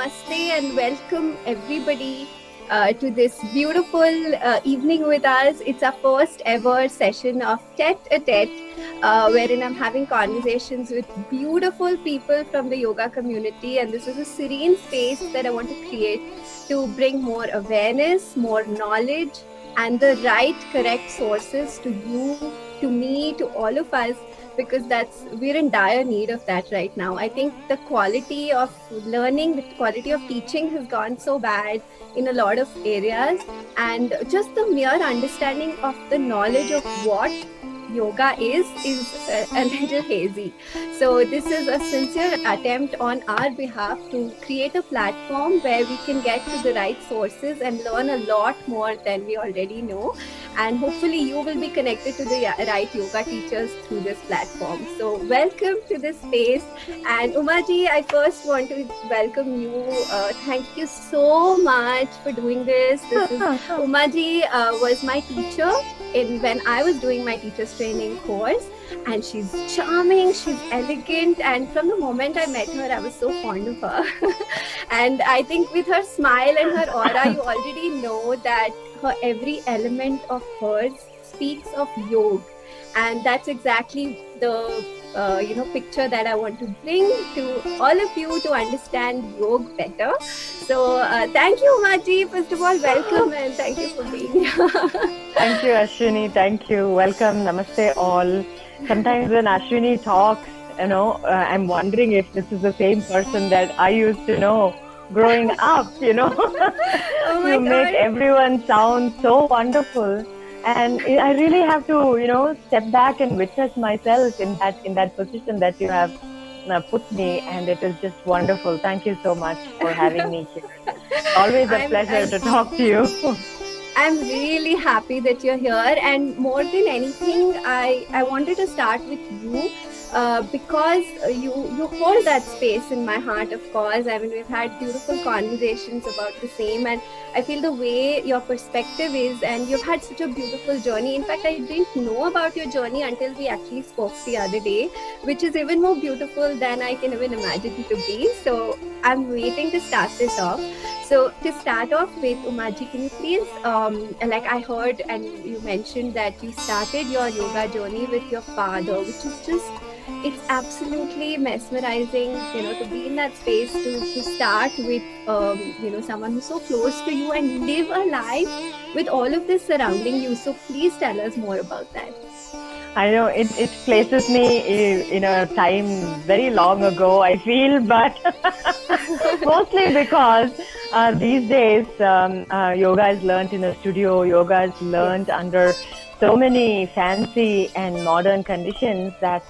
namaste and welcome everybody to this beautiful evening with us. It's our first ever session of Tête-à-tête, wherein I'm having conversations with beautiful people from the yoga community. And this is a serene space that I want to create to bring more awareness, more knowledge, and the right, correct sources to you, to me, to all of us, because we're in dire need of that right now. I think the quality of learning, the quality of teaching has gone so bad in a lot of areas, and just the mere understanding of the knowledge of what yoga is a little hazy. So this is a sincere attempt on our behalf to create a platform where we can get to the right sources and learn a lot more than we already know. And hopefully you will be connected to the right yoga teachers through this platform. So welcome to this space. And Umaji, I first want to welcome you. Thank you so much for doing this. Umaji was my teacher when I was doing my teacher's training course, and she's charming, she's elegant, and from the moment I met her, I was so fond of her. And I think with her smile and her aura, you already know that her every element of hers speaks of yoga, and that's exactly the picture that I want to bring to all of you to understand yoga better. So thank you, Umaji. First of all, welcome and thank you for being here. Thank you, Ashwini. Thank you. Welcome. Namaste all. Sometimes when Ashwini talks, I'm wondering if this is the same person that I used to know growing up, Oh my You God. make everyone sound so wonderful. And I really have to, step back and witness myself in that position that you have put me, and it is just wonderful. Thank you so much for having me here. Always a pleasure to talk to you. I'm really happy that you're here, and more than anything, I wanted to start with you because you hold that space in my heart, of course. I mean, we've had beautiful conversations about the same, and I feel the way your perspective is, and you've had such a beautiful journey. In fact, I didn't know about your journey until we actually spoke the other day, which is even more beautiful than I can even imagine it to be. So I'm waiting to start this off. So to start off with, Umaji, can you please, like I heard and you mentioned that you started your yoga journey with your father, which is just, it's absolutely mesmerizing, to be in that space, to start with, someone who's so close to you and live a life with all of this surrounding you. So please tell us more about that. I know it places me in a time very long ago, I feel, but mostly because these days yoga is learnt in a studio, yoga is learnt under so many fancy and modern conditions that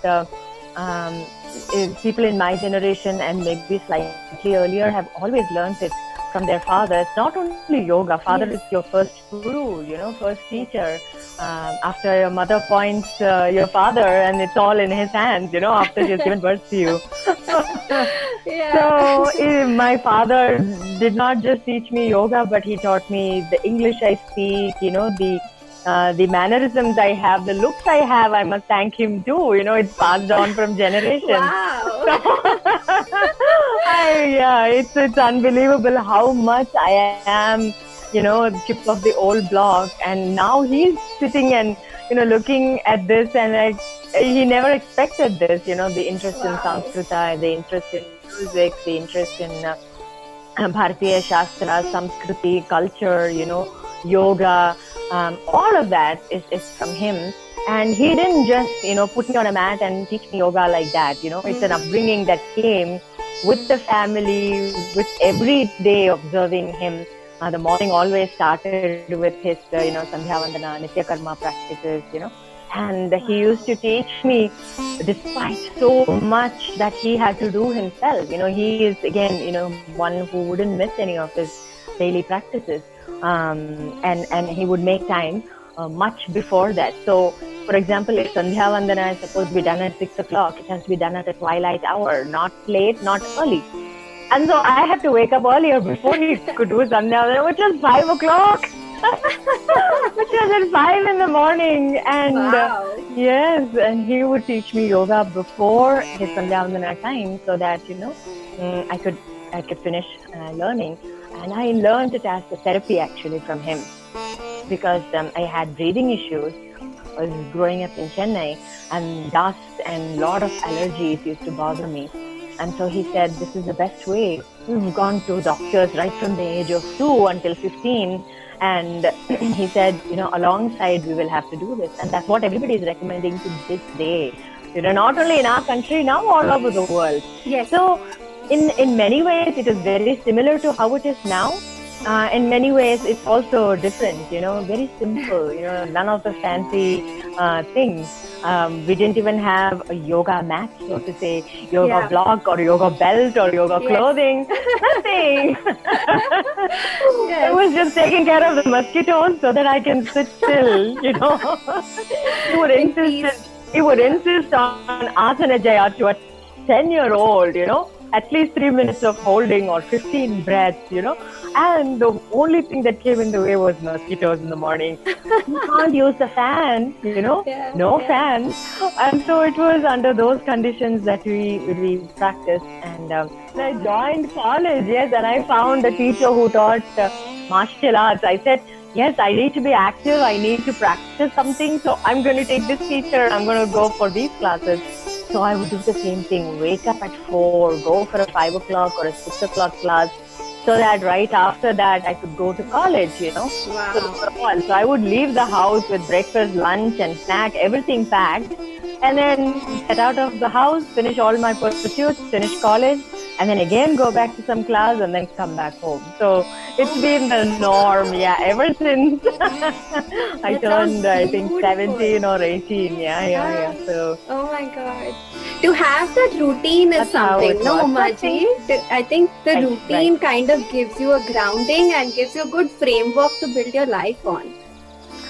people in my generation and maybe slightly earlier have always learnt it from their fathers. Not only yoga, father is your first guru, first teacher. After your mother points your father, and it's all in his hands, after he's given birth to you. So my father did not just teach me yoga, but he taught me the English I speak, the mannerisms I have, the looks I have. I must thank him too. It's passed on from generations. Wow. It's unbelievable how much I am, chip of the old block. And now he's sitting and, looking at this, and like, he never expected this, the interest in Sanskrita, the interest in music, the interest in Bharatiya Shastra, Samskriti, culture, yoga, all of that is from him. And he didn't just, put me on a mat and teach me yoga like that. It's an upbringing that came with the family, with every day observing him. The morning always started with his, Sandhya Vandana, Nitya Karma practices, And he used to teach me, despite so much that he had to do himself. He is, again, one who wouldn't miss any of his daily practices. And he would make time much before that. So, for example, if Sandhya Vandana is supposed to be done at 6 o'clock, it has to be done at a twilight hour, not late, not early. And so I had to wake up earlier before he could do Sandhya Vandana, which was 5 o'clock. Which was at 5 in the morning. And yes, and he would teach me yoga before his Sandhya Vandana time, so that, I could I could finish learning. And I learned it as a therapy actually from him, because I had breathing issues. I was growing up in Chennai, and dust and lot of allergies used to bother me. And so he said, this is the best way. We've gone to doctors right from the age of 2 until 15. And he said, alongside we will have to do this. And that's what everybody is recommending to this day. Not only in our country, now all over the world. Yes. So in many ways, it is very similar to how it is now. In many ways, it's also different, very simple, none of the fancy things. We didn't even have a yoga mat, so to say, yoga block or yoga belt or yoga clothing, nothing. I was just taking care of the mosquitoes so that I can sit still, He would insist on asana jaya to a 10-year-old, at least 3 minutes of holding or 15 breaths, and the only thing that came in the way was mosquitoes in the morning. You can't use the fan, no fan. And so it was under those conditions that we practiced. And I joined college, yes, and I found a teacher who taught martial arts. I said, yes, I need to be active, I need to practice something, so I'm going to take this teacher, I'm going to go for these classes. So I would do the same thing, wake up at 4, go for a 5 o'clock or a 6 o'clock class, so that right after that I could go to college, Wow. So I would leave the house with breakfast, lunch and snack, everything packed, and then get out of the house, finish all my pursuits, finish college, and then again go back to some class and then come back home. So it's been the norm, ever since I turned, I think, 17 or 18. Yeah. So. Oh my God. To have that routine is something, no, Umaji? I think the routine kind of gives you a grounding and gives you a good framework to build your life on.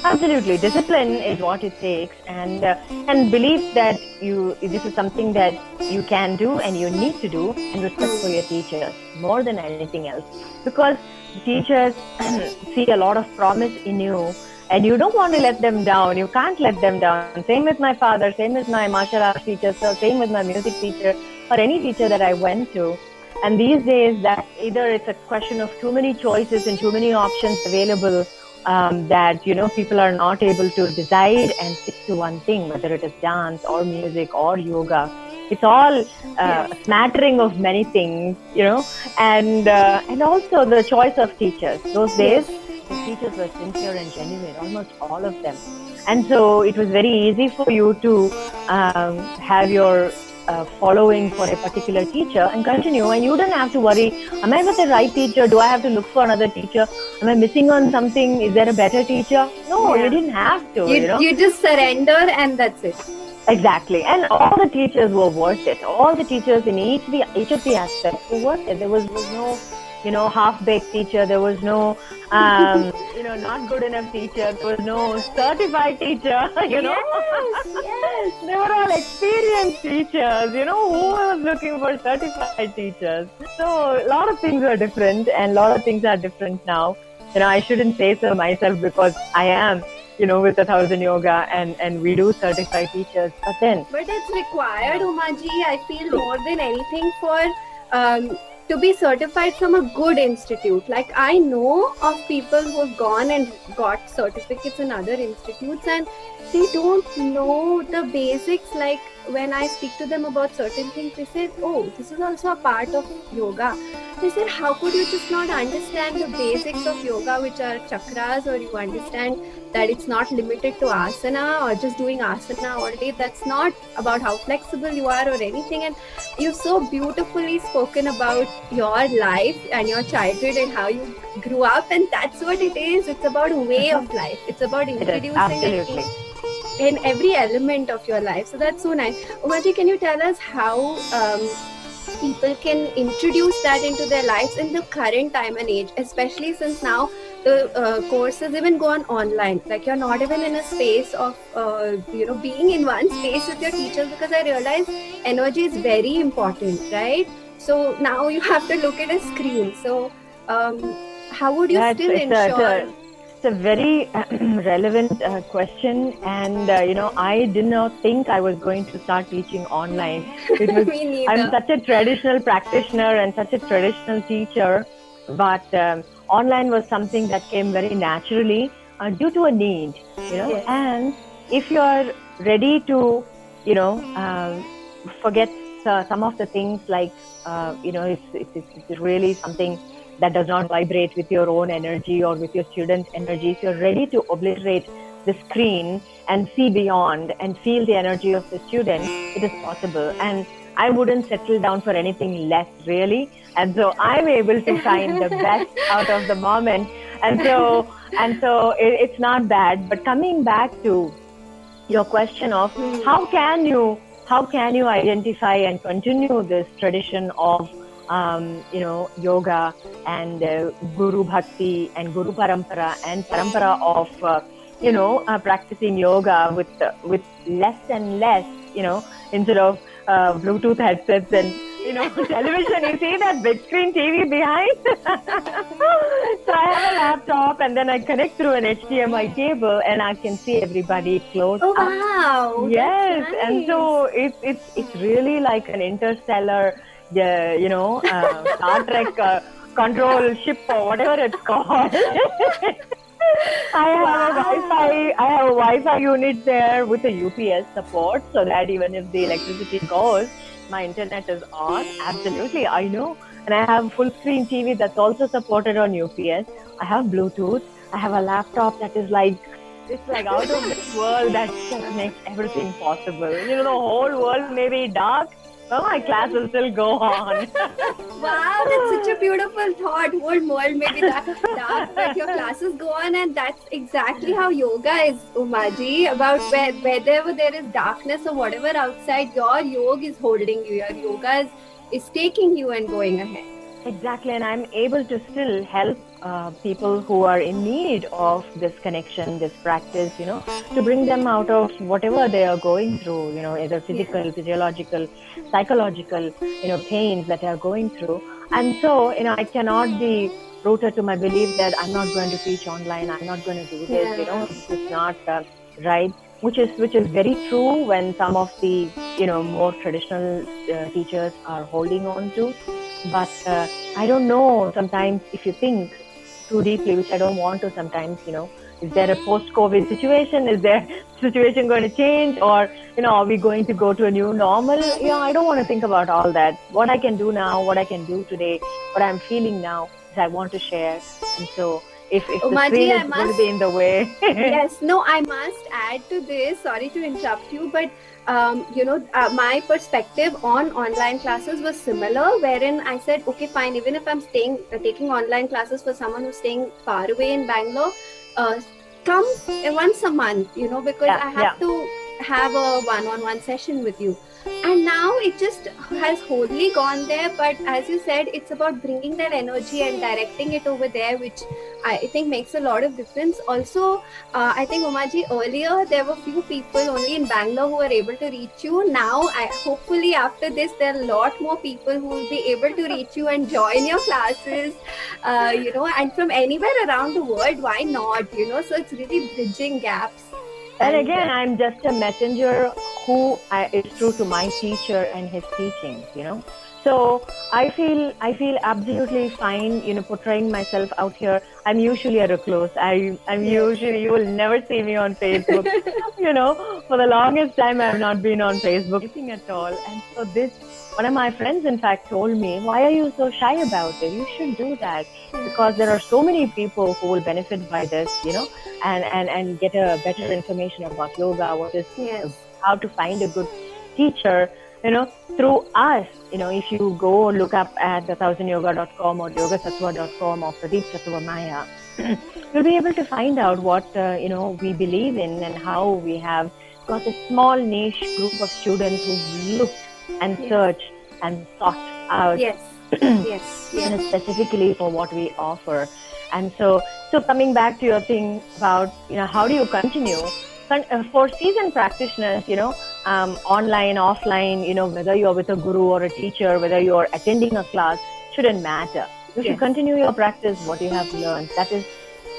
Absolutely. Discipline is what it takes, and belief that this is something that you can do and you need to do, and respect for your teachers more than anything else. Because teachers see a lot of promise in you, and you don't want to let them down. You can't let them down. Same with my father, same with my martial arts teacher, same with my music teacher, or any teacher that I went to. And these days, that either it's a question of too many choices and too many options available, that people are not able to decide and stick to one thing, whether it is dance or music or yoga. It's all a smattering of many things, and also the choice of teachers. Those days, the teachers were sincere and genuine, almost all of them. And so it was very easy for you to have your following for a particular teacher and continue, and you don't have to worry, am I with the right teacher? Do I have to look for another teacher? Am I missing on something? Is there a better teacher? No, you didn't have to. You just surrender and that's it. Exactly. And all the teachers were worth it. All the teachers in each of the aspects were worth it. There was no half-baked teacher. There was no not good enough teacher. There was no certified teacher. Yes. They were all experienced teachers. Who was looking for certified teachers? So a lot of things were different, and a lot of things are different now. I shouldn't say so myself, because I am, with 1,000 Yoga, and we do certified teachers. But it's required, Umaji, I feel, more than anything, for to be certified from a good institute. Like, I know of people who have gone and got certificates in other institutes, and they don't know the basics. Like, when I speak to them about certain things, they say, oh, this is also a part of yoga. They said, how could you just not understand the basics of yoga, which are chakras, or you understand that it's not limited to asana or just doing asana all day. That's not about how flexible you are or anything. And you've so beautifully spoken about your life and your childhood and how you grew up, and that's what it is. It's about a way of life. It's about introducing absolutely in every element of your life. So that's so nice. Umaji, can you tell us how people can introduce that into their lives in the current time and age, especially since now the courses even go on online? Like, you're not even in a space of being in one space with your teachers, because I realize energy is very important, right? So now you have to look at a screen. So how would you still ensure? It's a very relevant question, and I did not think I was going to start teaching online. It was Me I'm neither. such a traditional practitioner and such a traditional teacher, but online was something that came very naturally due to a need, Yes. And if you are ready to, forget some of the things like, it's really something that does not vibrate with your own energy or with your student energy. If you're ready to obliterate the screen and see beyond and feel the energy of the student, it is possible. And I wouldn't settle down for anything less, really. And so I'm able to find the best out of the moment. And so it's not bad. But coming back to your question of how can you identify and continue this tradition of yoga and guru bhakti and guru parampara and parampara of practicing yoga with less and less, instead of Bluetooth headsets and television. You see that big screen TV behind? So I have a laptop, and then I connect through an HDMI cable, and I can see everybody close Oh up. wow! Yes, That's and nice. so it's really like an interstellar, Star Trek control ship or whatever it's called. I have a Wi-Fi unit there with a UPS support, so that even if the electricity goes, my internet is on. Absolutely, I know. And I have full screen TV that's also supported on UPS. I have Bluetooth. I have a laptop that is like, it's like out of this world, that just makes everything possible. The whole world may be dark, but my class will still go on. Wow, that's such a beautiful thought. Whole world may be dark, but your classes go on, and that's exactly how yoga is, Umaji. About wherever there is darkness or whatever outside, your yoga is holding you. Your yoga is taking you and going ahead. Exactly, and I'm able to still help people who are in need of this connection, this practice, to bring them out of whatever they are going through, either physical, physiological, psychological, pains that they are going through. And so, I cannot be rooted to my belief that I'm not going to teach online, I'm not going to do this, this is not right. Which is very true when some of the more traditional teachers are holding on to. But I don't know, sometimes if you think too deeply, which I don't want to sometimes, is there a post-COVID situation? Is there situation going to change? Or, are we going to go to a new normal? I don't want to think about all that. What I can do now, what I can do today, what I'm feeling now is I want to share. And so if the screen is going to be in the way. Yes, no, I must add to this. Sorry to interrupt you, but my perspective on online classes was similar, wherein I said, okay, fine, even if I'm taking online classes for someone who's staying far away in Bangalore, come once a month, because I have to have a one-on-one session with you. And now it just has wholly gone there. But as you said, it's about bringing that energy and directing it over there, which I think makes a lot of difference. Also, I think, Umaji, earlier there were few people only in Bangalore who were able to reach you. Now, hopefully after this, there are a lot more people who will be able to reach you and join your classes, and from anywhere around the world. Why not? So it's really bridging gaps. And again, I'm just a messenger who is true to my teacher and his teachings, So I feel absolutely fine, portraying myself out here. I'm usually a recluse. I'm usually, you will never see me on Facebook. For the longest time, I have not been on Facebook, anything at all. And so one of my friends, in fact, told me, why are you so shy about it? You should do that, because there are so many people who will benefit by this, and get a better information about yoga, how to find a good teacher, through us. If you go look up at the1000yoga.com or yogasattva.com or Pradeep Sattva Maya, you'll be able to find out what, we believe in, and how we have got a small niche group of students who've looked and searched and sought out. Specifically for what we offer. And so coming back to your thing about, how do you continue? For seasoned practitioners, online, offline, whether you're with a guru or a teacher, whether you're attending a class, shouldn't matter. You should continue your practice, what you have learned. That is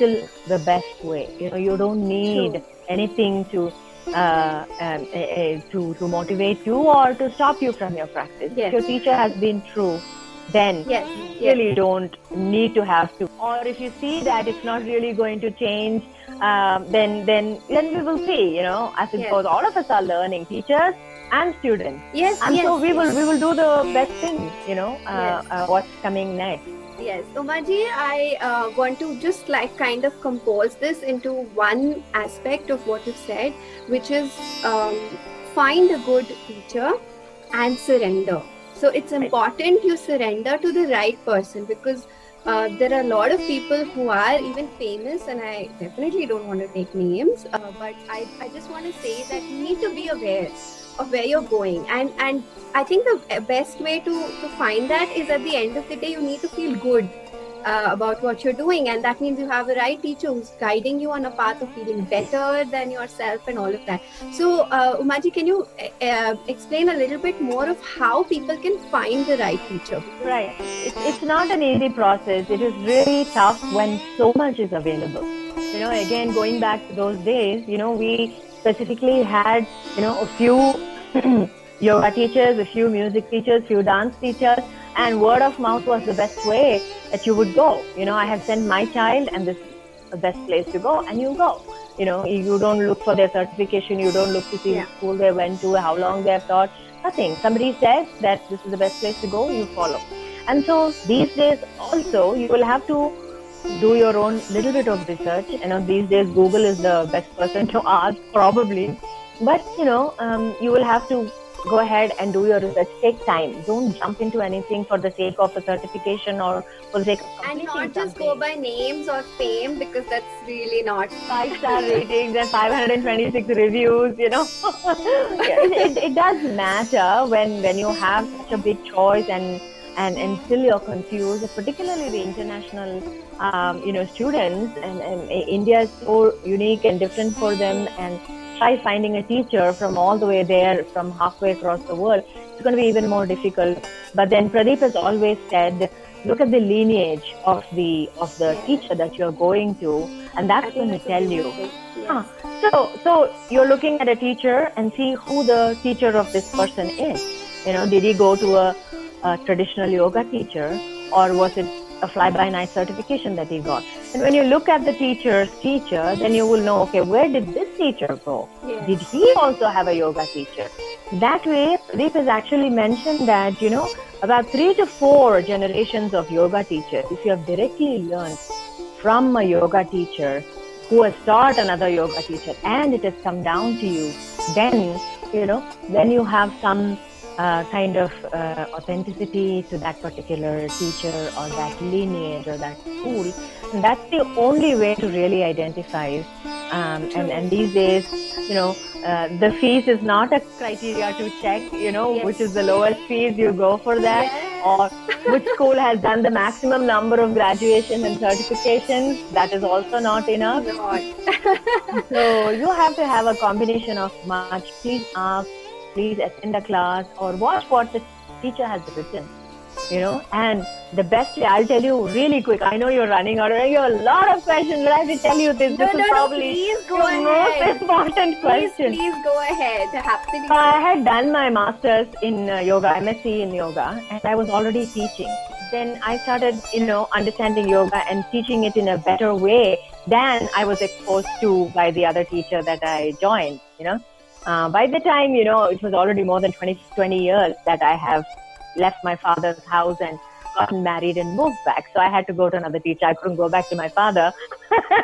still the best way. You don't need anything to motivate you or to stop you from your practice. If your teacher has been true, then you really don't need to have to. Or if you see that it's not really going to change, then we will see. As it goes, all of us are learning, teachers and students. So we will do the best thing. What's coming next. Yes, Umaji, I want to just kind of compose this into one aspect of what you said, which is find a good teacher and surrender. So it's important you surrender to the right person, because there are a lot of people who are even famous, and I definitely don't want to take names, but I just want to say that you need to be aware of where you're going, and I think the best way to find that is, at the end of the day, you need to feel good about what you're doing, and that means you have a right teacher who's guiding you on a path of feeling better than yourself and all of that. So Umaji, can you explain a little bit more of how people can find the right teacher? Right, it's not an easy process. It is really tough when so much is available. Again, going back to those days, we specifically had a few yoga teachers, a few music teachers, few dance teachers, and word of mouth was the best way that you would go. I have sent my child, and this is the best place to go, and you go. You don't look for their certification, you don't look to see which school they went to, how long they have taught, nothing. Somebody says that this is the best place to go, you follow. And so these days also, you will have to do your own little bit of research. These days Google is the best person to ask, probably. But you will have to go ahead and do your research. Take time. Don't jump into anything for the sake of a certification or for the sake of completing something. And not just go by names or fame, because that's really not 5-star ratings and 526 reviews. It does matter when you have such a big choice and still you're confused, particularly the international students, and India is so unique and different for them, and try finding a teacher from all the way there, from halfway across the world. It's going to be even more difficult. But then Pradeep has always said, look at the lineage of the teacher that you're going to, and that's going to tell you. So you're looking at a teacher and see who the teacher of this person is. Did he go to a traditional yoga teacher, or was it a fly-by-night certification that he got? And when you look at the teacher's teacher, then you will know, okay, where did this teacher go? Did he also have a yoga teacher? That way, Pradeep has actually mentioned that, about 3 to 4 generations of yoga teachers, if you have directly learned from a yoga teacher who has taught another yoga teacher, and it has come down to you, then you have some kind of authenticity to that particular teacher or that lineage or that school. And that's the only way to really identify. And these days, the fees is not a criteria to check, which is the lowest fees, you go for that. Or which school has done the maximum number of graduations and certifications, that is also not enough. So you have to have a combination of much. Please ask, please attend a class, or watch what the teacher has written, and the best way, I'll tell you really quick. I know you're running out, you have a lot of questions, but I have to tell you this. This is probably the most important question. Please go ahead. Happily. I had done my master's in yoga, MSc in yoga, and I was already teaching. Then I started, understanding yoga and teaching it in a better way than I was exposed to by the other teacher that I joined, By the time, it was already more than 20 years that I have left my father's house and gotten married and moved back. So I had to go to another teacher. I couldn't go back to my father.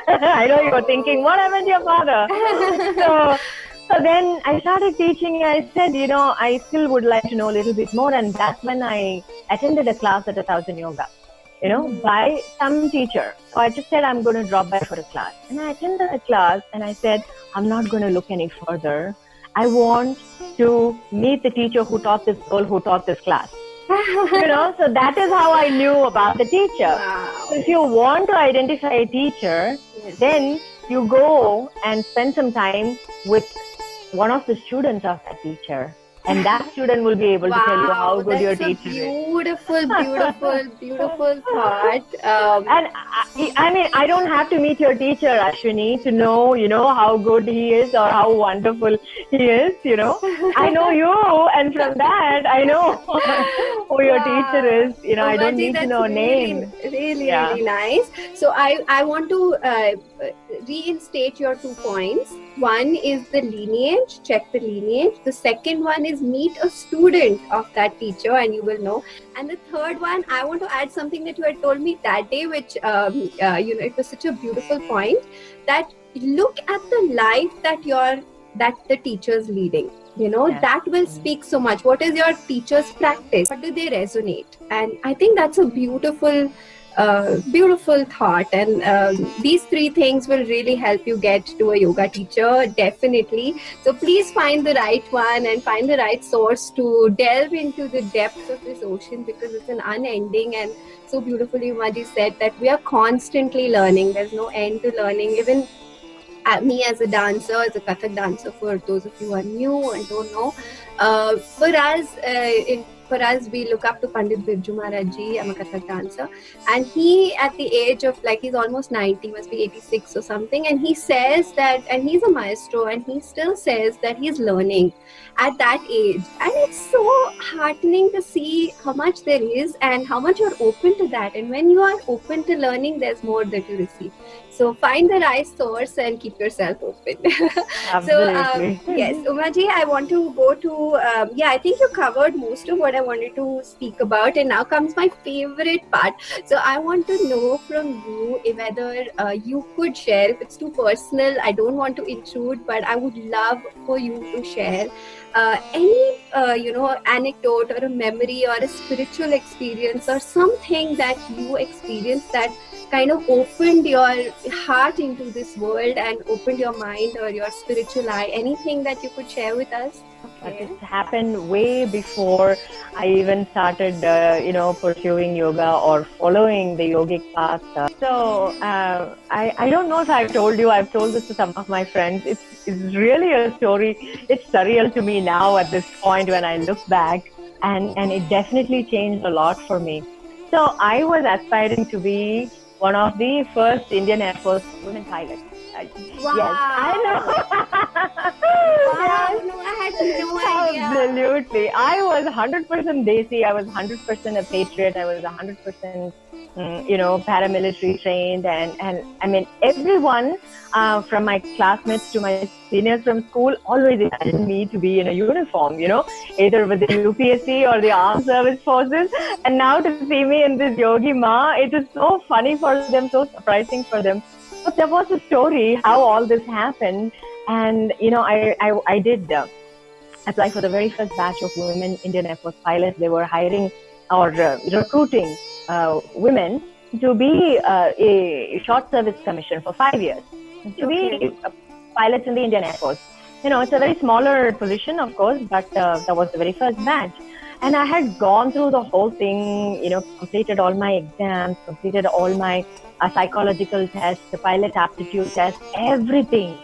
I know you were thinking, what happened to your father? So then I started teaching. I said, I still would like to know a little bit more. And that's when I attended a class at 1000 Yoga, by some teacher. So I just said, I'm going to drop by for a class. And I attended a class and I said, I'm not going to look any further. I want to meet the teacher who taught this girl who taught this class. So that is how I knew about the teacher. Wow. So if you want to identify a teacher, then you go and spend some time with one of the students of that teacher And that student will be able to tell you how good your That's a teacher is. beautiful thought. And I mean, I don't have to meet your teacher, Ashwini, to know, how good he is or how wonderful he is. I know you, and from that, I know who your teacher is. I don't Umaji, need to that's know a name. Yeah. really nice. So I want to reinstate your 2 points. One is the lineage, check the lineage. The second one is meet a student of that teacher and you will know. And the third one, I want to add something that you had told me that day, which, it was such a beautiful point, that look at the life that the teacher's leading. Yeah. That will speak so much. What is your teacher's practice? What do they resonate? And I think that's a beautiful thought, and these 3 things will really help you get to a yoga teacher, definitely. So please find the right one and find the right source to delve into the depths of this ocean, because it's an unending, and so beautifully Umaji said that we are constantly learning. There's no end to learning. Even me as a dancer, as a Kathak dancer, for those of you who are new and don't know, for us, we look up to Pandit Birju Maharaj Ji. I'm a Kathak dancer. And he, at the age of, he's almost 90, must be 86 or something. And he says that, and he's a maestro, and he still says that he's learning at that age. And it's so heartening to see how much there is and how much you're open to that. And when you are open to learning, there's more that you receive. So find the right source and keep yourself open. Absolutely. So yes, Umaji, I want to go to, I think you covered most of what I wanted to speak about, and now comes my favorite part. So I want to know from you whether you could share, if it's too personal, I don't want to intrude, but I would love for you to share any anecdote or a memory or a spiritual experience or something that you experienced that kind of opened your heart into this world and opened your mind or your spiritual eye. Anything that you could share with us? Okay. It happened way before I even started, pursuing yoga or following the yogic path. I don't know if I've told you, I've told this to some of my friends. It's really a story. It's surreal to me now at this point when I look back, and it definitely changed a lot for me. So I was aspiring to be one of the first Indian Air Force women pilots. Wow. Yes, I know. Wow, no, I had no idea. Absolutely. I was 100% Desi. I was 100% a patriot. I was 100%, paramilitary trained. And I mean, everyone from my classmates to my seniors from school always imagined me to be in a uniform, either with the UPSC or the Armed Service Forces. And now to see me in this Yogi Ma, it is so funny for them, so surprising for them. But there was a story how all this happened. And, I did apply for the very first batch of women Indian Air Force pilots. They were hiring or recruiting women to be a short service commission for 5 years, to be pilots in the Indian Air Force. It's a very smaller position, of course, but that was the very first batch. And I had gone through the whole thing, completed all my exams, completed all my psychological tests, the pilot aptitude test, everything,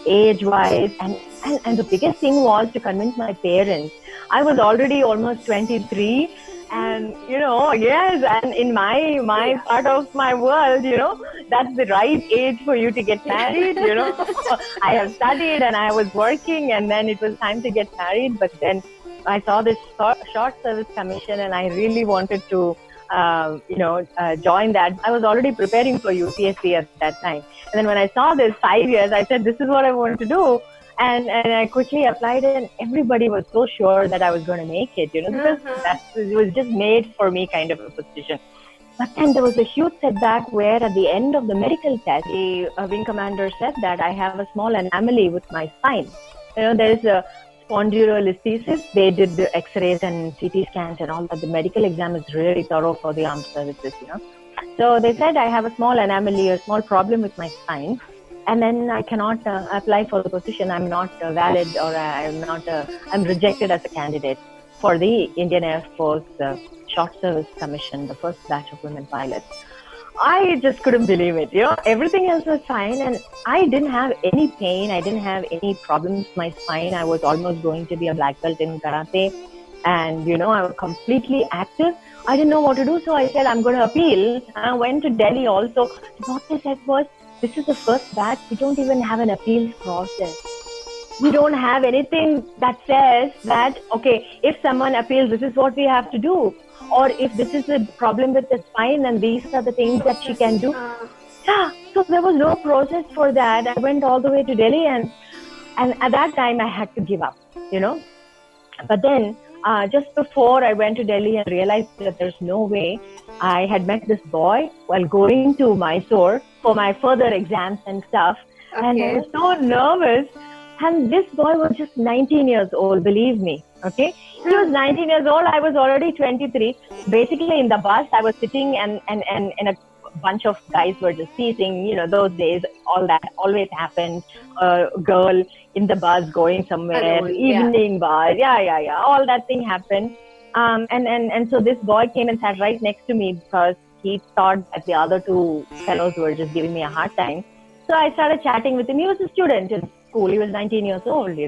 age-wise. And the biggest thing was to convince my parents. I was already almost 23. And, yes, and in my part of my world, that's the right age for you to get married, I have studied and I was working, and then it was time to get married. But then I saw this short service commission and I really wanted to, join that. I was already preparing for UPSC at that time. And then when I saw this 5 years, I said, this is what I want to do. And I quickly applied, and everybody was so sure that I was going to make it, because it was just made for me kind of a position. But then there was a huge setback where at the end of the medical test, the wing commander said that I have a small anomaly with my spine. There is a spondylolisthesis. They did the X-rays and CT scans and all that. The medical exam is really thorough for the armed services, So they said I have a small anomaly, a small problem with my spine. And then I cannot apply for the position. I'm not valid, or I'm rejected as a candidate for the Indian Air Force Short Service Commission, the first batch of women pilots. I just couldn't believe it. Everything else was fine, and I didn't have any pain. I didn't have any problems with my spine. I was almost going to be a black belt in karate, and I was completely active. I didn't know what to do, so I said I'm going to appeal. I went to Delhi also. What they said was, this is the first batch. We don't even have an appeals process. We don't have anything that says that, okay, if someone appeals, this is what we have to do. Or if this is a problem with the spine, then these are the things that she can do. Yeah, so there was no process for that. I went all the way to Delhi, and at that time I had to give up, But then, just before I went to Delhi and realized that there's no way, I had met this boy while going to Mysore for my further exams and stuff. Okay. And I was so nervous. And this boy was just 19 years old, believe me. Okay, he was 19 years old. I was already 23. Basically, in the bus, I was sitting, and a bunch of guys were just teasing. Those days, all that always happened. A girl in the bus going somewhere, alone, evening bus, yeah. All that thing happened. And so this boy came and sat right next to me because he thought that the other two fellows were just giving me a hard time. So I started chatting with him. He was a student in school. He was 19 years old,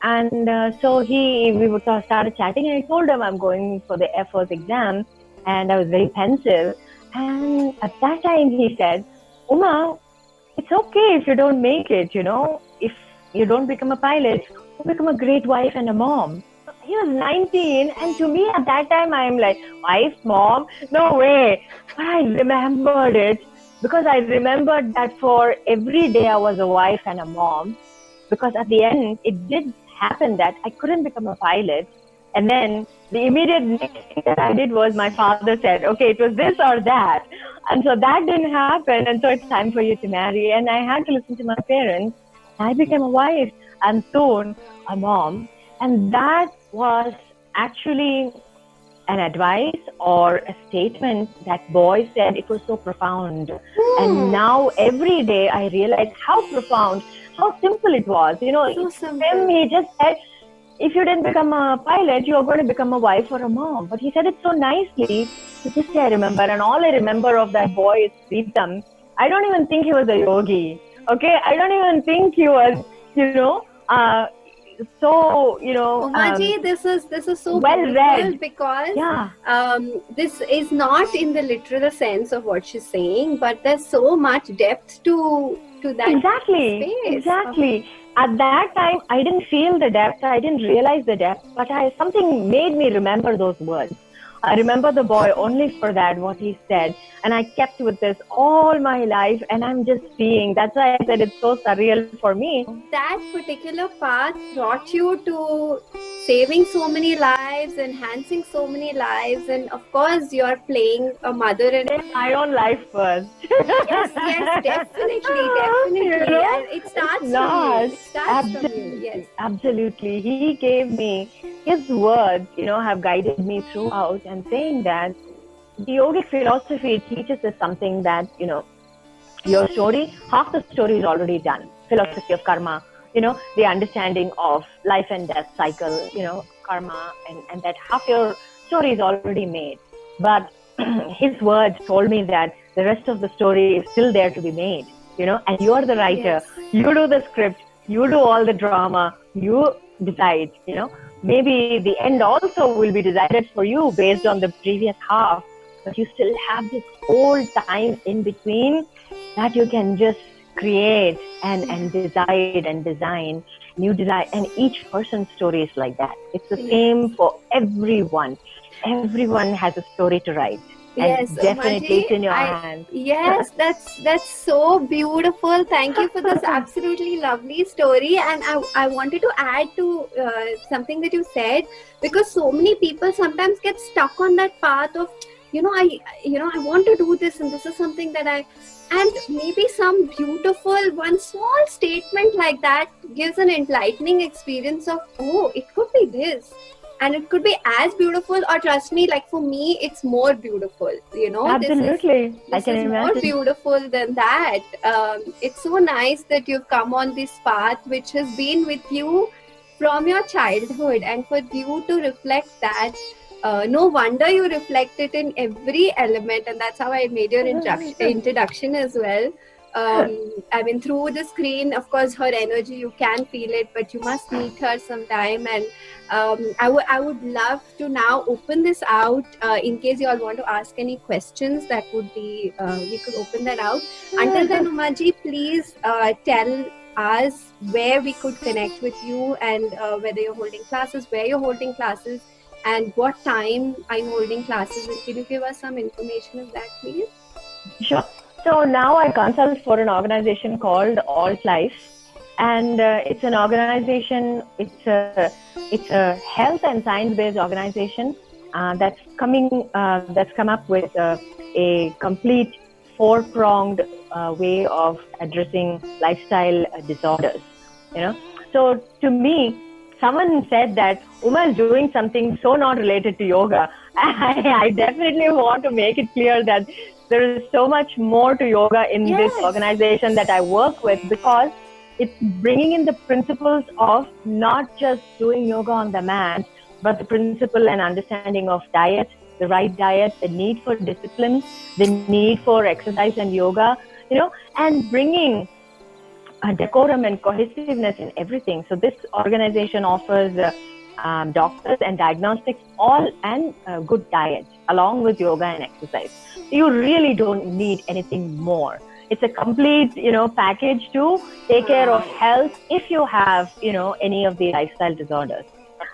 And so we started chatting, and I told him I'm going for the Air Force exam, and I was very pensive. And at that time he said, Uma, it's okay if you don't make it, if you don't become a pilot, you become a great wife and a mom. He was 19, and to me at that time I'm like, wife, mom, no way. But I remembered it. Because I remembered that for every day I was a wife and a mom, because at the end it did happen that I couldn't become a pilot. And then the immediate next thing that I did was my father said, okay, it was this or that. And so that didn't happen. And so it's time for you to marry. And I had to listen to my parents. I became a wife and soon a mom. And that was actually an advice or a statement that boy said. It was so profound. And now every day I realize how profound, how simple it was. So simple. He just said, if you didn't become a pilot, you're going to become a wife or a mom. But he said it so nicely. So this I remember. And all I remember of that boy is Preetam. I don't even think he was a yogi. Okay? I don't even think he was, so Umaji, this is so well read, because this is not in the literal sense of what she's saying, but there's so much depth to that space. At that time I didn't feel the depth, I didn't realize the depth, but something made me remember those words. I remember the boy only for that, what he said, and I kept with this all my life, and I'm just seeing. That's why I said it's so surreal for me. That particular path brought you to saving so many lives, enhancing so many lives, and of course you're playing a mother and my own life first. yes, definitely. And it starts from you. It starts from you. Yes, absolutely. He gave me his words, have guided me throughout, and saying that the yogic philosophy teaches us something that, your story, half the story is already done. Philosophy of karma, the understanding of life and death cycle, karma, and that half your story is already made. But his words told me that the rest of the story is still there to be made, and you're the writer. Yes. You do the script, you do all the drama, you decide, Maybe the end also will be decided for you based on the previous half, but you still have this whole time in between that you can just create and decide and design new design. And each person's story is like that. It's the same for everyone. Everyone has a story to write. Yes, definitely it's in your hands. Yes, that's so beautiful. Thank you for this absolutely lovely story. And I wanted to add to something that you said, because so many people sometimes get stuck on that path of, I want to do this, and this is something that and maybe some beautiful one small statement like that gives an enlightening experience of, oh, it could be this. And it could be as beautiful, or trust me, like for me, it's more beautiful. Absolutely, this is more beautiful than that. It's so nice that you've come on this path, which has been with you from your childhood, and for you to reflect that no wonder you reflect it in every element, and that's how I made your introduction as well. I mean, through the screen, of course, her energy, you can feel it, but you must meet her sometime. And I would love to now open this out in case you all want to ask any questions. That would be, we could open that out. Until then, Umaji, please tell us where we could connect with you, and whether you're holding classes, where you're holding classes, and what time are you holding classes. And can you give us some information of that, please? Sure. So now I consult for an organization called Alt Life, and it's an organization. It's a health and science-based organization that's come up with a complete four-pronged way of addressing lifestyle disorders. So to me, someone said that Uma is doing something so not related to yoga. I definitely want to make it clear that there is so much more to yoga in this organization that I work with, because it's bringing in the principles of not just doing yoga on the mat, but the principle and understanding of diet, the right diet, the need for discipline, the need for exercise and yoga, and bringing decorum and cohesiveness in everything. So this organization offers doctors and diagnostics, all, and good diet along with yoga and exercise. You really don't need anything more. It's a complete, package to take care of health if you have, any of the lifestyle disorders.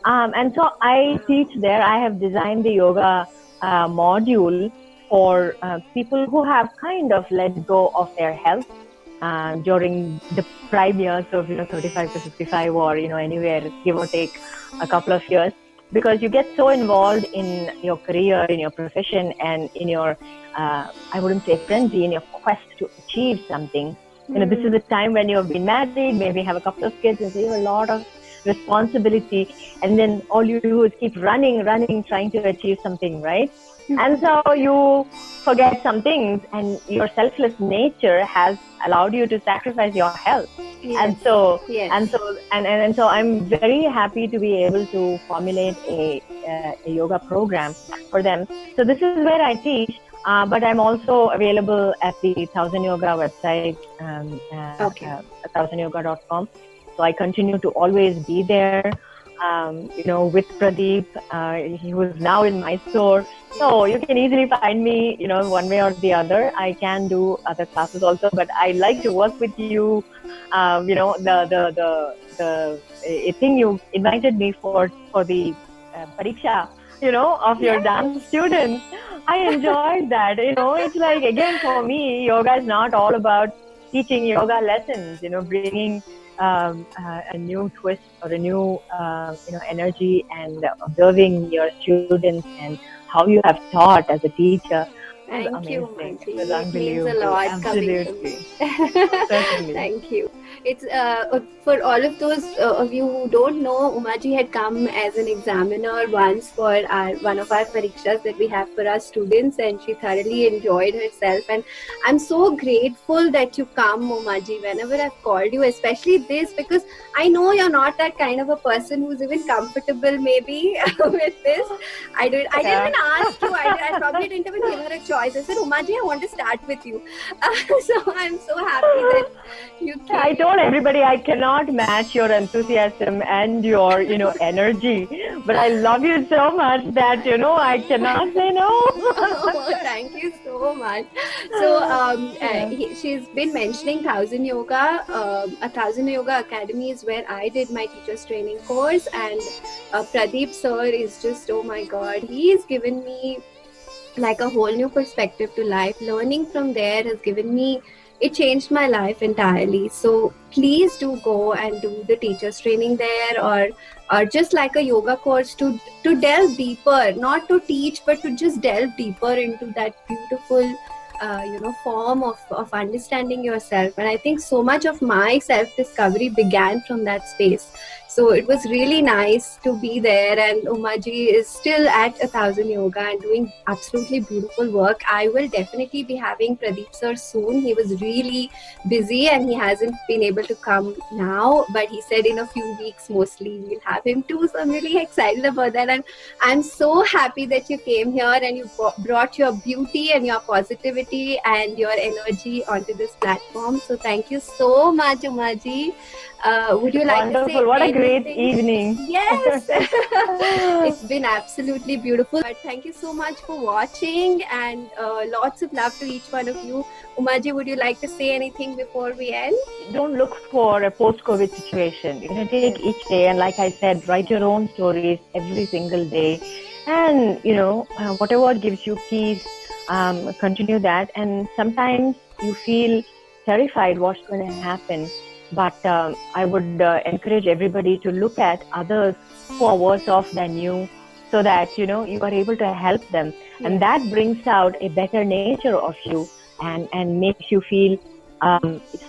And so I teach there. I have designed the yoga module for people who have kind of let go of their health during the prime years of 35 to 55, or anywhere give or take a couple of years, because you get so involved in your career, in your profession, and in your I wouldn't say frenzy, in your quest to achieve something. This is a time when you have been married, maybe have a couple of kids, and so you have a lot of responsibility, and then all you do is keep running, trying to achieve something, right? And so you forget some things, and your selfless nature has allowed you to sacrifice your health. And so I'm very happy to be able to formulate a yoga program for them. So this is where I teach, but I'm also available at the 1000 Yoga website, 1000yoga.com. So I continue to always be there, with Pradeep. He was now in Mysore. So you can easily find me, one way or the other. I can do other classes also, but I like to work with you. The thing you invited me for the pariksha, of your dance students. I enjoyed that. It's like, again, for me, yoga is not all about teaching yoga lessons, bringing a new twist or a new, energy, and observing your students and how you have taught as a teacher. Thank you, Umaji. It was It means a lot. Absolutely. Certainly. Thank you. It's for all of those of you who don't know, Umaji had come as an examiner once for one of our parikshas that we have for our students, and she thoroughly enjoyed herself. And I'm so grateful that you come, Umaji, whenever I've called you, especially this, because I know you're not that kind of a person who's even comfortable maybe with this. I didn't even ask you. I probably didn't even give her a choice. I said, Umaji, I want to start with you. So I'm so happy that you came. I told everybody I cannot match your enthusiasm and your, energy. But I love you so much that, I cannot say no. Oh, thank you so much. So she's been mentioning 1000 Yoga. 1000 Yoga Academy is where I did my teacher's training course. And Pradeep sir is just, oh my God, he's given me like a whole new perspective to life. Learning from there has given me, it changed my life entirely. So please do go and do the teacher's training there, or just like a yoga course to delve deeper, not to teach, but to just delve deeper into that beautiful form of understanding yourself. And I think so much of my self-discovery began from that space. So it was really nice to be there, and Umaji is still at 1000 Yoga and doing absolutely beautiful work. I will definitely be having Pradeep sir soon. He was really busy and he hasn't been able to come now, but he said in a few weeks mostly we'll have him too. So I'm really excited about that, and I'm so happy that you came here and you brought your beauty and your positivity and your energy onto this platform. So thank you so much, Umaji. Would you like Wonderful. to say What a anything? great evening. Yes, it's been absolutely beautiful. But thank you so much for watching, and lots of love to each one of you. Umaji, would you like to say anything before we end? Don't look for a post-COVID situation. Take each day, and like I said, write your own stories every single day. And, whatever gives you peace, continue that. And sometimes you feel terrified what's going to happen. But I would encourage everybody to look at others who are worse off than you, so that, you are able to help them. Yeah. And that brings out a better nature of you and makes you feel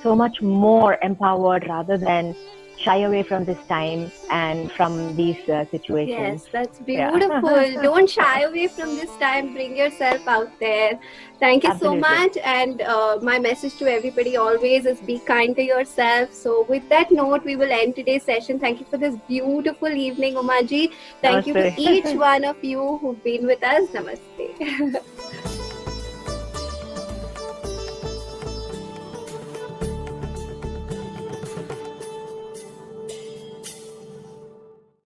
so much more empowered rather than shy away from this time and from these situations. Yes, that's beautiful. Yeah. Don't shy away from this time. Bring yourself out there. Thank you Absolutely. so much. And my message to everybody always is be kind to yourself. So with that note, we will end today's session. Thank you for this beautiful evening, Umaji. Thank you to Namaste. each one of you who've been with us. Namaste.